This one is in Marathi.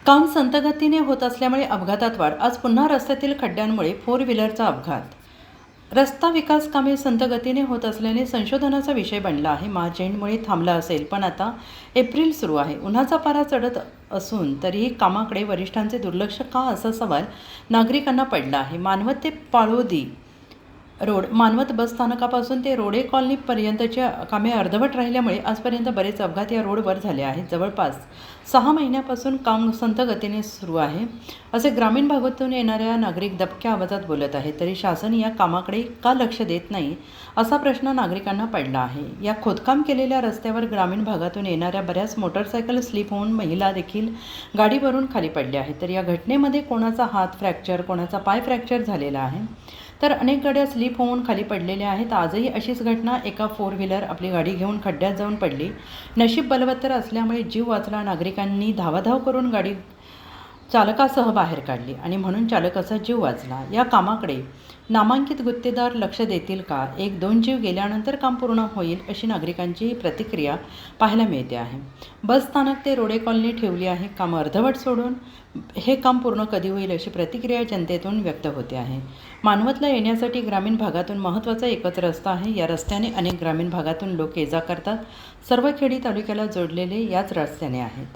काम संथगतीने होत असल्यामुळे अपघातात वाढ. आज पुन्हा रस्त्यातील खड्ड्यांमुळे फोर व्हीलरचा अपघात. रस्ता विकास कामे संथगतीने होत असल्याने संशोधनाचा विषय बनला आहे. मार्च एंडमुळे थांबला असेल, पण आता एप्रिल सुरू आहे. उन्हाचा पारा चढत असून तरीही कामाकडे वरिष्ठांचे दुर्लक्ष का, असा सवाल नागरिकांना पडला आहे. मानवत ते पाळोदी रोड, मानवत बसस्थानकापासून ते रोडे कॉलनीपर्यंतच्या कामे अर्धवट राहिल्यामुळे आजपर्यंत बरेच अपघात या रोडवर झाले आहेत. जवळपास 6 महिन्यापासून काम संथ गतीने सुरू आहे, असे ग्रामीण भागातून येणाऱ्या नागरिक दबक्या आवाजात बोलत आहेत. तरी शासन या कामाकडे का लक्ष देत नाही, असा प्रश्न नागरिकांना पडला आहे. या खोदकाम केलेल्या रस्त्यावर ग्रामीण भागातून येणाऱ्या बऱ्याच मोटरसायकल स्लिप होऊन महिला देखील गाडीवरून खाली पडल्या आहेत. तर या घटनेमध्ये कोणाचा हात फ्रॅक्चर, कोणाचा पाय फ्रॅक्चर झालेला आहे, तर अनेक गाड्या स्लिप होऊन खाली पडलेल्या आहेत. आजही अशीच घटना, एका फोर व्हीलर आपली गाडी घेऊन खड्ड्यात जाऊन पडली. नशीब बलवत्तर असल्यामुळे जीव वाचला. नागरिकांनी धावाधाव करून गाडी चालकासह बाहेर काढली आणि म्हणून चालकाचा जीव वाचला. या कामाकडे नामांकित गुत्तेदार लक्ष देतील का? 1-2 जीव गेल्यानंतर काम पूर्ण होईल, अशी नागरिकांची प्रतिक्रिया पाहायला मिळते आहे. बसस्थानक ते रोडे कॉलनी ठेवली आहे, काम अर्धवट सोडून हे काम पूर्ण कधी होईल, अशी प्रतिक्रिया जनतेतून व्यक्त होते आहे. मानवतला येण्यासाठी ग्रामीण भागातून महत्त्वाचा एकच रस्ता आहे. या रस्त्याने अनेक ग्रामीण भागातून लोक ये जा करतात. सर्व खेडी तालुक्याला जोडलेले याच रस्त्याने आहेत.